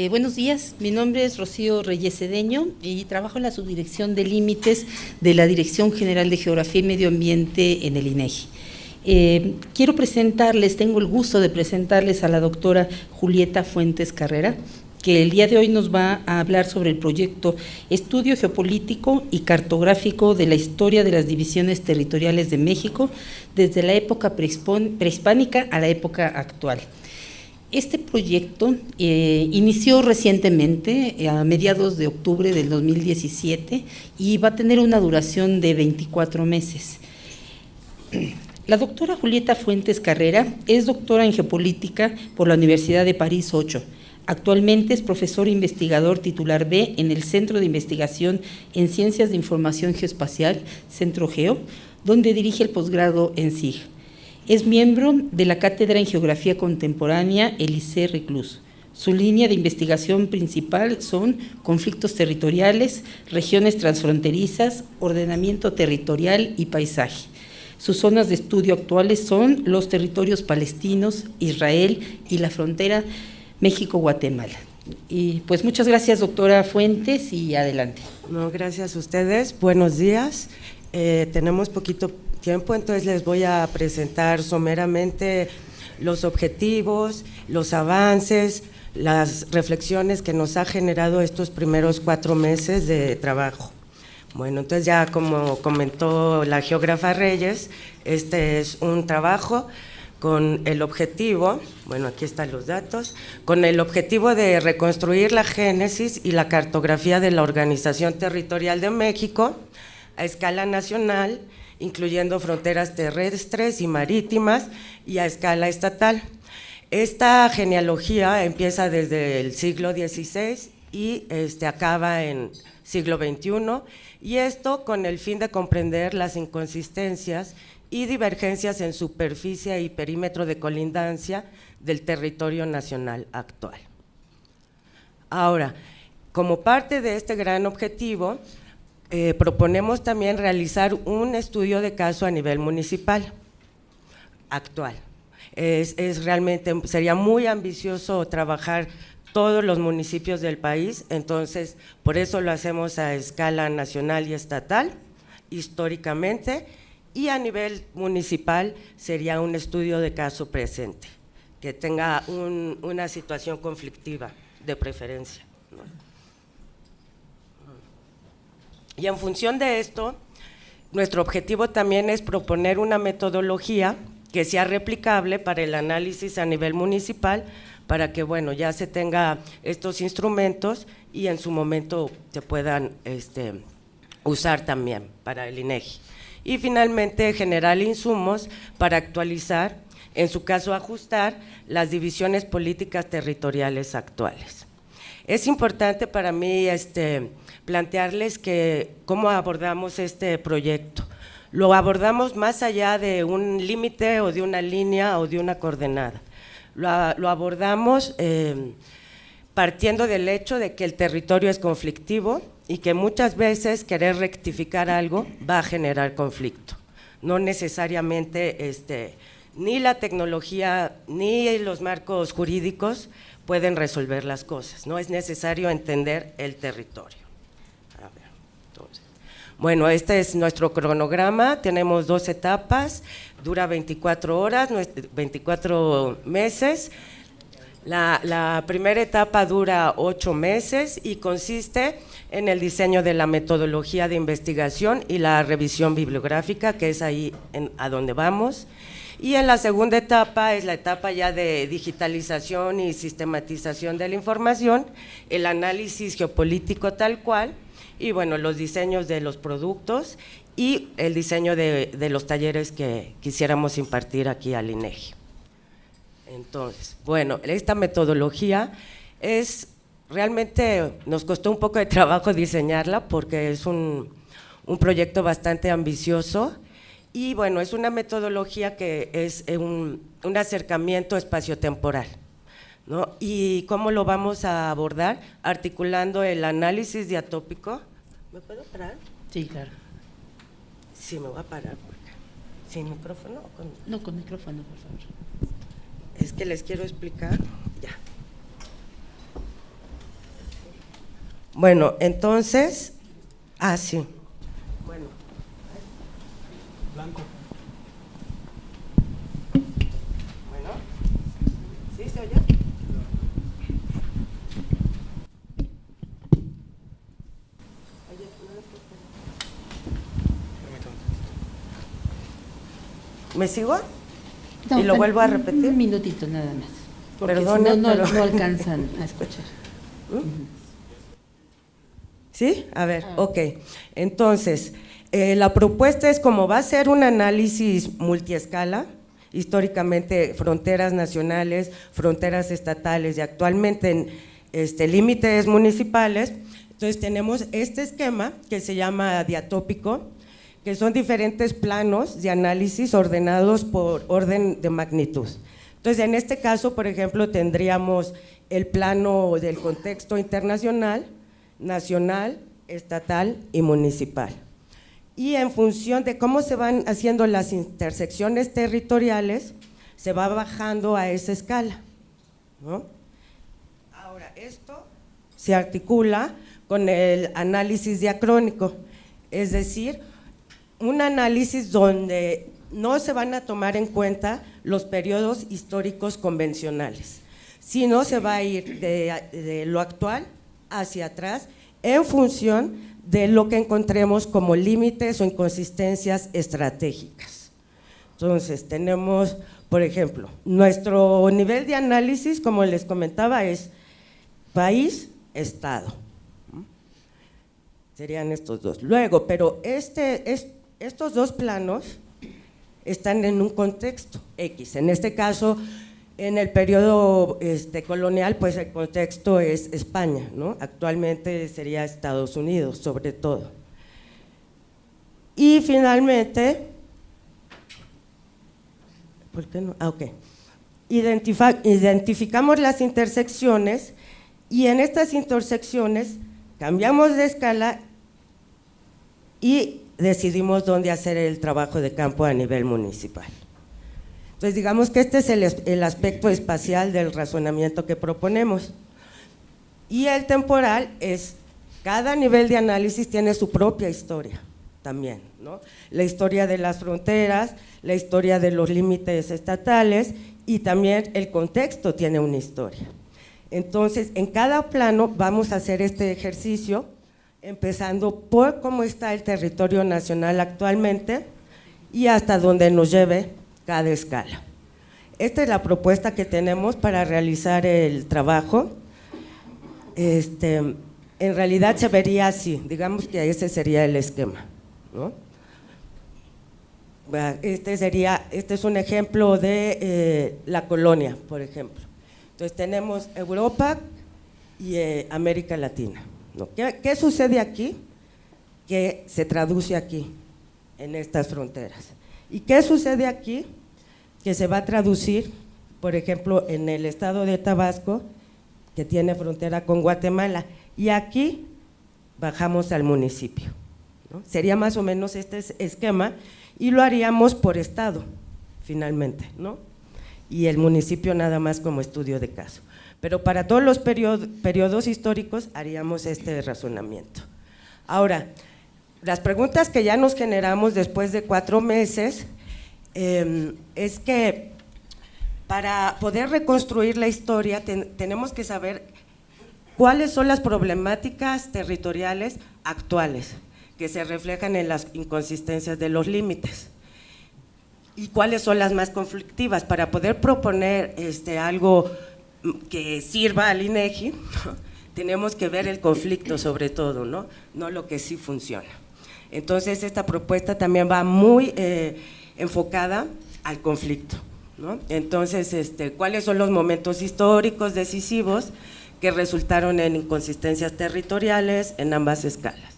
Buenos días, mi nombre es Rocío Reyes Cedeño y trabajo en la subdirección de límites de la Dirección General de Geografía y Medio Ambiente en el INEGI. Quiero presentarles, tengo el gusto de presentarles a la doctora Julieta Fuentes Carrera, que el día de hoy nos va a hablar sobre el proyecto Estudio Geopolítico y Cartográfico de la Historia de las Divisiones Territoriales de México desde la época prehispánica a la época actual. Este proyecto inició recientemente, a mediados de octubre del 2017, y va a tener una duración de 24 meses. La doctora Julieta Fuentes Carrera es doctora en Geopolítica por la Universidad de París 8. Actualmente es profesor investigador titular B en el Centro de Investigación en Ciencias de Información Geoespacial, Centro Geo, donde dirige el posgrado en SIG. Es miembro de la Cátedra en Geografía Contemporánea Elisée Reclus. Su línea de investigación principal son conflictos territoriales, regiones transfronterizas, ordenamiento territorial y paisaje. Sus zonas de estudio actuales son los territorios palestinos, Israel y la frontera México-Guatemala. Y pues muchas gracias, doctora Fuentes, y adelante. No, gracias a ustedes. Buenos días. Tenemos poquito tiempo, entonces les voy a presentar someramente los objetivos, los avances, las reflexiones que nos ha generado estos primeros 4 meses de trabajo. Bueno, entonces ya como comentó la geógrafa Reyes, este es un trabajo con el objetivo, bueno, aquí están los datos, con el objetivo de reconstruir la génesis y la cartografía de la Organización Territorial de México a escala nacional, incluyendo fronteras terrestres y marítimas y a escala estatal. Esta genealogía empieza desde el siglo XVI y acaba en siglo XXI, y esto con el fin de comprender las inconsistencias y divergencias en superficie y perímetro de colindancia del territorio nacional actual. Ahora, como parte de este gran objetivo, proponemos también realizar un estudio de caso a nivel municipal actual. Realmente sería muy ambicioso trabajar todos los municipios del país, entonces por eso lo hacemos a escala nacional y estatal, históricamente, y a nivel municipal sería un estudio de caso presente, que tenga una situación conflictiva de preferencia, ¿no? Y en función de esto, nuestro objetivo también es proponer una metodología que sea replicable para el análisis a nivel municipal, para que, bueno, ya se tenga estos instrumentos y en su momento se puedan usar también para el INEGI. Y finalmente, generar insumos para actualizar, en su caso ajustar, las divisiones políticas territoriales actuales. Es importante para mí plantearles que cómo abordamos este proyecto. Lo abordamos más allá de un límite o de una línea o de una coordenada. Lo abordamos partiendo del hecho de que el territorio es conflictivo y que muchas veces querer rectificar algo va a generar conflicto. No necesariamente ni la tecnología ni los marcos jurídicos pueden resolver las cosas, ¿no? Es necesario entender el territorio. A ver, entonces, bueno, este es nuestro cronograma, tenemos 2 etapas, dura 24 horas, 24 meses. La primera etapa dura 8 meses y consiste en el diseño de la metodología de investigación y la revisión bibliográfica, que es ahí a donde vamos. Y en la segunda etapa es la etapa ya de digitalización y sistematización de la información, el análisis geopolítico tal cual, y bueno, los diseños de los productos y el diseño de los talleres que quisiéramos impartir aquí al INEGI. Entonces, bueno, esta metodología realmente nos costó un poco de trabajo diseñarla porque es un proyecto bastante ambicioso. Y bueno, es una metodología que es un acercamiento espaciotemporal, ¿no? ¿Y cómo lo vamos a abordar? Articulando el análisis diatópico. ¿Me puedo parar? Sí, claro. Sí, me voy a parar. ¿Sin micrófono? No, con micrófono, por favor. Es que les quiero explicar. Ya. Bueno, entonces, sí. Bueno. Blanco. Bueno, ¿sí se oye? ¿Me sigo? No, ¿Y lo vuelvo a repetir? Un minutito nada más. Porque Perdone, si no, pero- no alcanzan a escuchar. ¿Sí? A ver, ok. Entonces, la propuesta es, como va a ser un análisis multiescala, históricamente fronteras nacionales, fronteras estatales y actualmente en límites municipales. Entonces tenemos este esquema que se llama diatópico, que son diferentes planos de análisis ordenados por orden de magnitud. Entonces, en este caso, por ejemplo, tendríamos el plano del contexto internacional, nacional, estatal y municipal. Y en función de cómo se van haciendo las intersecciones territoriales, se va bajando a esa escala, ¿no? Ahora, esto se articula con el análisis diacrónico, es decir, un análisis donde no se van a tomar en cuenta los periodos históricos convencionales, sino se va a ir de lo actual hacia atrás en función de lo que encontremos como límites o inconsistencias estratégicas. Entonces, tenemos, por ejemplo, nuestro nivel de análisis, como les comentaba, es país, estado. Serían estos dos. Luego, pero estos dos planos están en un contexto X. En este caso, en el periodo colonial, pues el contexto es España, ¿no? Actualmente sería Estados Unidos, sobre todo. Y finalmente, ¿por qué no? Ok. Identificamos las intersecciones y en estas intersecciones cambiamos de escala y decidimos dónde hacer el trabajo de campo a nivel municipal. Entonces, digamos que este es el aspecto espacial del razonamiento que proponemos. Y el temporal es, cada nivel de análisis tiene su propia historia también, ¿no? La historia de las fronteras, la historia de los límites estatales y también el contexto tiene una historia. Entonces, en cada plano vamos a hacer este ejercicio, empezando por cómo está el territorio nacional actualmente y hasta donde nos lleve cada escala. Esta es la propuesta que tenemos para realizar el trabajo. En realidad se vería así, digamos que ese sería el esquema, ¿no? Este es un ejemplo de la colonia, por ejemplo. Entonces tenemos Europa y América Latina, ¿no? ¿Qué sucede aquí? Que se traduce aquí, en estas fronteras. ¿Y qué sucede aquí? Que se va a traducir, por ejemplo, en el estado de Tabasco, que tiene frontera con Guatemala, y aquí bajamos al municipio, ¿no? Sería más o menos este esquema, y lo haríamos por estado, finalmente, ¿no? Y el municipio nada más como estudio de caso. Pero para todos los periodos históricos haríamos este razonamiento. Ahora, las preguntas que ya nos generamos después de 4 meses es que para poder reconstruir la historia tenemos que saber cuáles son las problemáticas territoriales actuales que se reflejan en las inconsistencias de los límites y cuáles son las más conflictivas para poder proponer algo que sirva al INEGI. Tenemos que ver el conflicto sobre todo, ¿no? No lo que sí funciona. Entonces esta propuesta también va muy enfocada al conflicto, ¿no? Entonces, ¿cuáles son los momentos históricos decisivos que resultaron en inconsistencias territoriales en ambas escalas?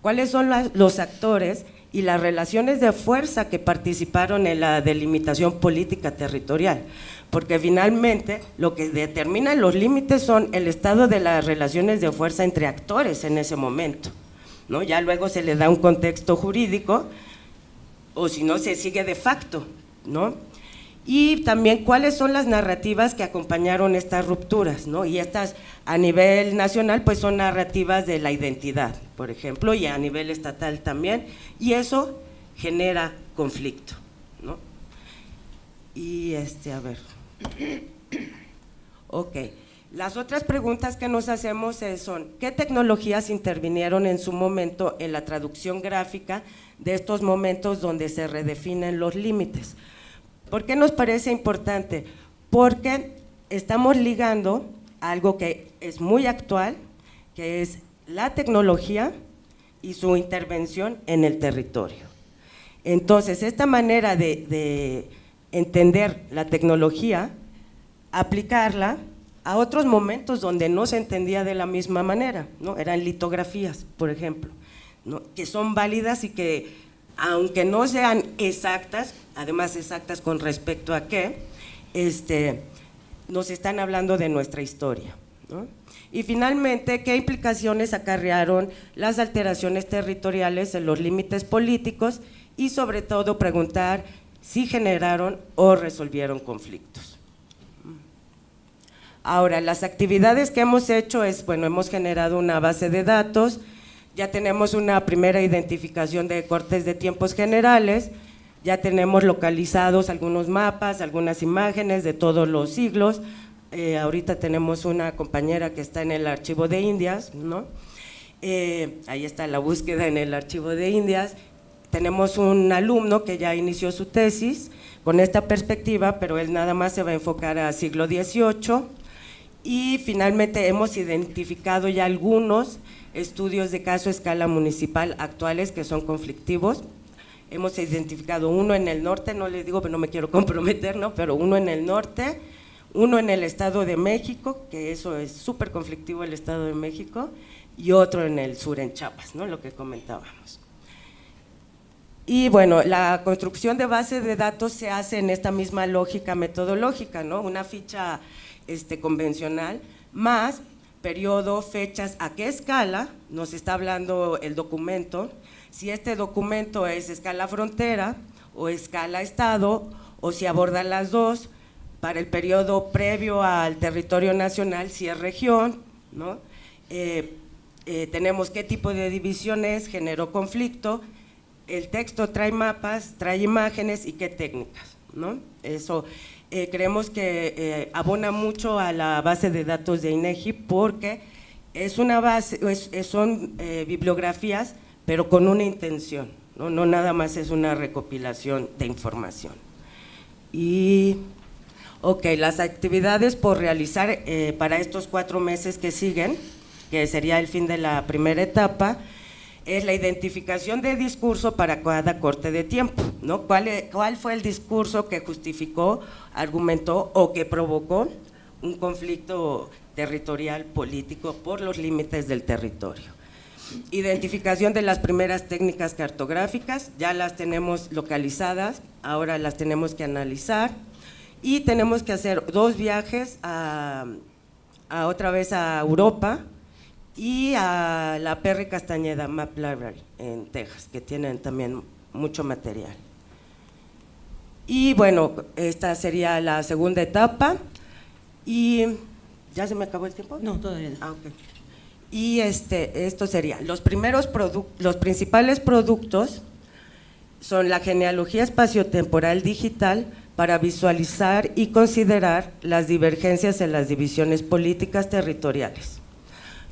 ¿Cuáles son los actores y las relaciones de fuerza que participaron en la delimitación política territorial? Porque finalmente lo que determina los límites son el estado de las relaciones de fuerza entre actores en ese momento, ¿no? Ya luego se le da un contexto jurídico, o si no se sigue de facto, ¿no? y también cuáles son las narrativas que acompañaron estas rupturas, ¿no? Y estas a nivel nacional pues son narrativas de la identidad, por ejemplo, y a nivel estatal también, y eso genera conflicto, ¿no? Y a ver, ok, las otras preguntas que nos hacemos son, ¿qué tecnologías intervinieron en su momento en la traducción gráfica de estos momentos donde se redefinen los límites? ¿Por qué nos parece importante? Porque estamos ligando algo que es muy actual, que es la tecnología y su intervención en el territorio. Entonces, esta manera de entender la tecnología, aplicarla a otros momentos donde no se entendía de la misma manera, ¿no? Eran litografías, por ejemplo, ¿no? Que son válidas y que, aunque no sean exactas, además exactas con respecto a qué, nos están hablando de nuestra historia, ¿no? Y finalmente, ¿qué implicaciones acarrearon las alteraciones territoriales en los límites políticos? Y sobre todo preguntar si generaron o resolvieron conflictos. Ahora, las actividades que hemos hecho es, bueno, hemos generado una base de datos, ya tenemos una primera identificación de cortes de tiempos generales, ya tenemos localizados algunos mapas, algunas imágenes de todos los siglos, ahorita tenemos una compañera que está en el archivo de Indias, ¿no? Ahí está la búsqueda en el archivo de Indias, tenemos un alumno que ya inició su tesis con esta perspectiva, pero él nada más se va a enfocar a siglo XVIII, y finalmente hemos identificado ya algunos estudios de caso a escala municipal actuales que son conflictivos. Hemos identificado uno en el norte, no les digo, pero no me quiero comprometer, ¿no? Pero uno en el norte, uno en el Estado de México, que eso es súper conflictivo el Estado de México, y otro en el sur, en Chiapas, ¿no? Lo que comentábamos. Y bueno, la construcción de base de datos se hace en esta misma lógica metodológica, ¿no? Una ficha convencional, más periodo, fechas, a qué escala nos está hablando el documento, si este documento es escala frontera o escala estado, o si aborda las dos, para el periodo previo al territorio nacional, si es región, ¿no? Tenemos qué tipo de divisiones generó conflicto, el texto trae mapas, trae imágenes y qué técnicas, ¿no? Eso creemos que abona mucho a la base de datos de INEGI porque es una base, son bibliografías, pero con una intención, ¿no? No nada más es una recopilación de información. Y, ok, las actividades por realizar para estos 4 meses que siguen, que sería el fin de la primera etapa, es la identificación de discurso para cada corte de tiempo, ¿no? ¿Cuál fue el discurso que justificó, argumentó o que provocó un conflicto territorial político por los límites del territorio? Identificación de las primeras técnicas cartográficas, ya las tenemos localizadas, ahora las tenemos que analizar y tenemos que hacer 2 viajes otra vez a Europa y a la Perry Castañeda Map Library en Texas, que tienen también mucho material. Y bueno, esta sería la segunda etapa. Y ¿ya se me acabó el tiempo? No, todavía no. Ah, ok. Y esto sería, los principales productos son la genealogía espaciotemporal digital para visualizar y considerar las divergencias en las divisiones políticas territoriales,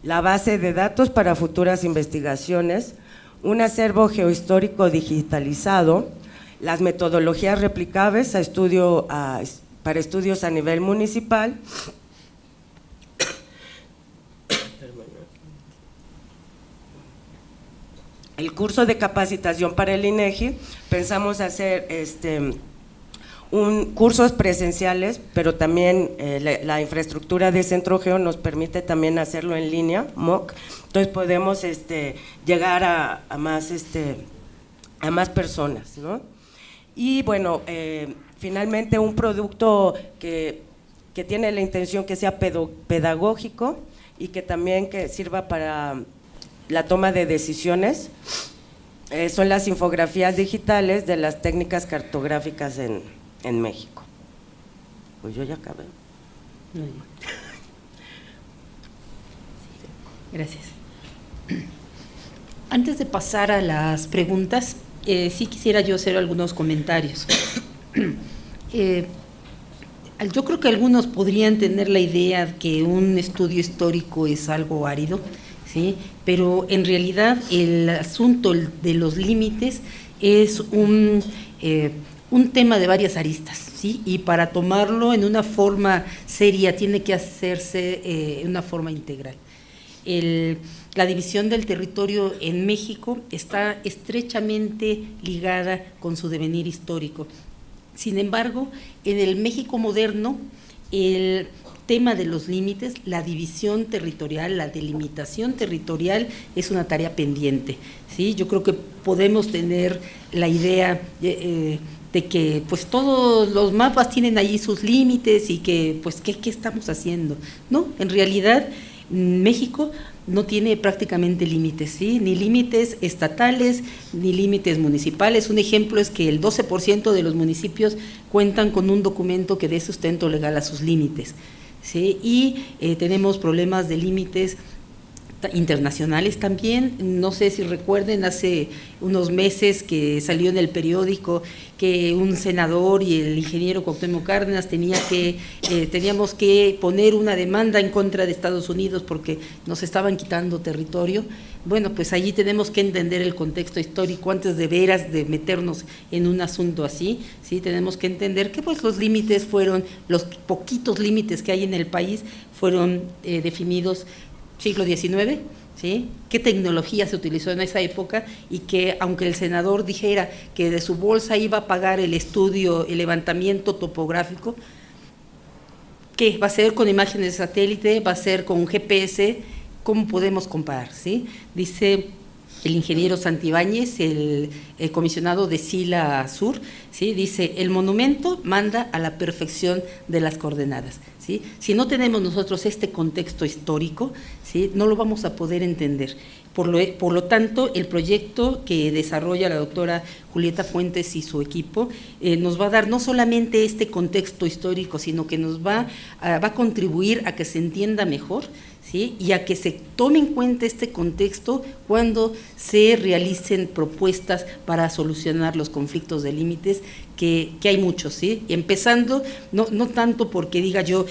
la base de datos para futuras investigaciones, un acervo geohistórico digitalizado, las metodologías replicables para estudios a nivel municipal, el curso de capacitación para el INEGI, pensamos hacer cursos presenciales, pero también la infraestructura de Centro Geo nos permite también hacerlo en línea, MOOC, entonces podemos llegar a más personas, ¿no? Y bueno, finalmente un producto que tiene la intención que sea pedagógico y que también que sirva para la toma de decisiones, son las infografías digitales de las técnicas cartográficas en México. Pues yo ya acabé. Muy bien. Gracias. Antes de pasar a las preguntas, sí quisiera yo hacer algunos comentarios. Yo creo que algunos podrían tener la idea que un estudio histórico es algo árido, ¿sí? Pero en realidad el asunto de los límites es un tema de varias aristas, ¿sí? Y para tomarlo en una forma seria tiene que hacerse en una forma integral. La división del territorio en México está estrechamente ligada con su devenir histórico. Sin embargo, en el México moderno, el tema de los límites, la división territorial, la delimitación territorial es una tarea pendiente, ¿sí? Yo creo que podemos tener la idea de que pues todos los mapas tienen allí sus límites y que pues ¿qué estamos haciendo? No, en realidad México no tiene prácticamente límites, ¿sí? Ni límites estatales, ni límites municipales. Un ejemplo es que el 12% de los municipios cuentan con un documento que dé sustento legal a sus límites, ¿sí? Y tenemos problemas de límites internacionales también. No sé si recuerden, hace unos meses que salió en el periódico que un senador y el ingeniero Cuauhtémoc Cárdenas teníamos que poner una demanda en contra de Estados Unidos porque nos estaban quitando territorio. Bueno, pues allí tenemos que entender el contexto histórico antes de veras de meternos en un asunto así, ¿sí? Tenemos que entender que pues los límites fueron, los poquitos límites que hay en el país fueron definidos siglo XIX, ¿sí? ¿Qué tecnología se utilizó en esa época? Y que aunque el senador dijera que de su bolsa iba a pagar el estudio, el levantamiento topográfico, ¿qué? ¿Va a ser con imágenes de satélite? ¿Va a ser con GPS? ¿Cómo podemos comparar? ¿Sí? Dice el ingeniero Santibáñez, el comisionado de SILA Sur, ¿sí? Dice, el monumento manda a la perfección de las coordenadas, ¿sí? Si no tenemos nosotros este contexto histórico, ¿sí? No lo vamos a poder entender. Por lo tanto, el proyecto que desarrolla la doctora Julieta Fuentes y su equipo nos va a dar no solamente este contexto histórico, sino que nos va a contribuir a que se entienda mejor, ¿sí? Y a que se tome en cuenta este contexto cuando se realicen propuestas para solucionar los conflictos de límites, que hay muchos, ¿sí? Empezando, no tanto porque diga yo,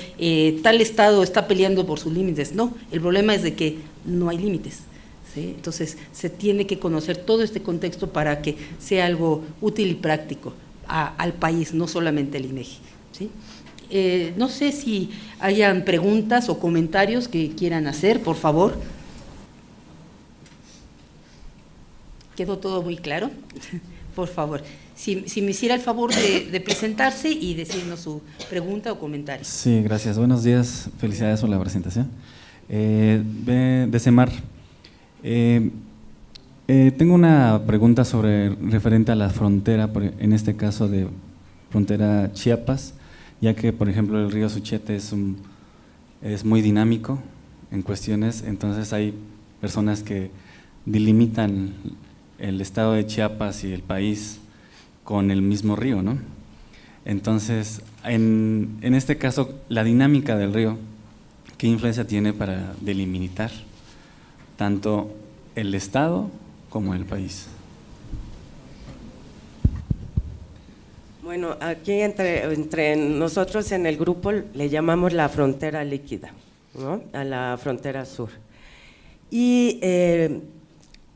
tal estado está peleando por sus límites, no, el problema es de que no hay límites, ¿sí? Entonces, se tiene que conocer todo este contexto para que sea algo útil y práctico al país, no solamente el INEGI, ¿sí? No sé si hayan preguntas o comentarios que quieran hacer, por favor. ¿Quedó todo muy claro? Por favor, si me hiciera el favor de presentarse y decirnos su pregunta o comentario. Sí, gracias. Buenos días, felicidades por la presentación. De Semar, tengo una pregunta referente a la frontera, en este caso de frontera Chiapas, ya que, por ejemplo, el río Suchiate es muy dinámico en cuestiones, entonces hay personas que delimitan el estado de Chiapas y el país con el mismo río, ¿no? Entonces, en este caso, la dinámica del río, ¿qué influencia tiene para delimitar tanto el estado como el país? Bueno, aquí entre nosotros en el grupo le llamamos la frontera líquida, ¿no? A la frontera sur. Y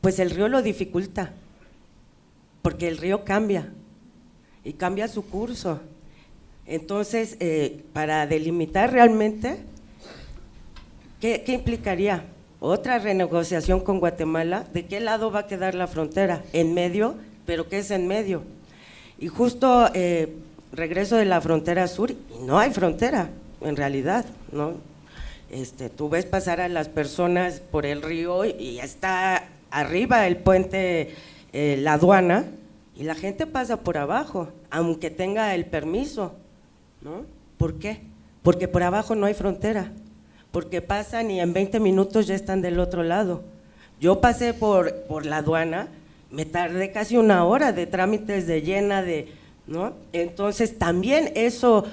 pues el río lo dificulta, porque el río cambia y cambia su curso. Entonces, para delimitar realmente, ¿qué implicaría? Otra renegociación con Guatemala. ¿De qué lado va a quedar la frontera? ¿En medio? ¿Pero qué es en medio? Y justo regreso de la frontera sur y no hay frontera, en realidad, ¿no? Tú ves pasar a las personas por el río y está arriba el puente, la aduana, y la gente pasa por abajo, aunque tenga el permiso, ¿no? ¿Por qué? Porque por abajo no hay frontera, porque pasan y en 20 minutos ya están del otro lado. Yo pasé por la aduana, me tardé casi una hora de trámites de llena, ¿no? Entonces también eso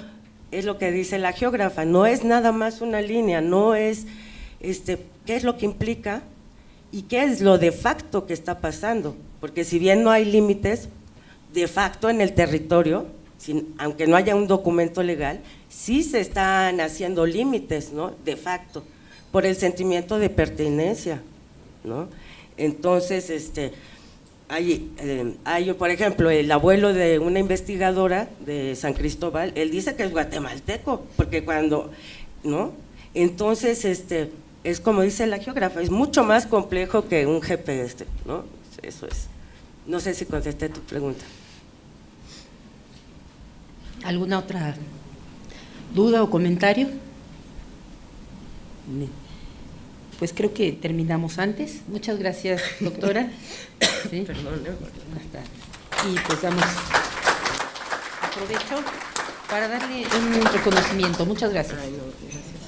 es lo que dice la geógrafa, no es nada más una línea, no es qué es lo que implica y qué es lo de facto que está pasando, porque si bien no hay límites de facto en el territorio, aunque no haya un documento legal, sí se están haciendo límites, ¿no?, de facto, por el sentimiento de pertenencia, ¿no? Entonces, hay, por ejemplo, el abuelo de una investigadora de San Cristóbal, él dice que es guatemalteco, porque cuando, ¿no? Entonces, es como dice la geógrafa, es mucho más complejo que un GPS, ¿no? Eso es. No sé si contesté tu pregunta. ¿Alguna otra duda o comentario? Pues creo que terminamos antes. Muchas gracias, doctora. ¿Sí? Perdón. Y pues aprovecho para darle un reconocimiento. Muchas gracias. Ay, no, gracias.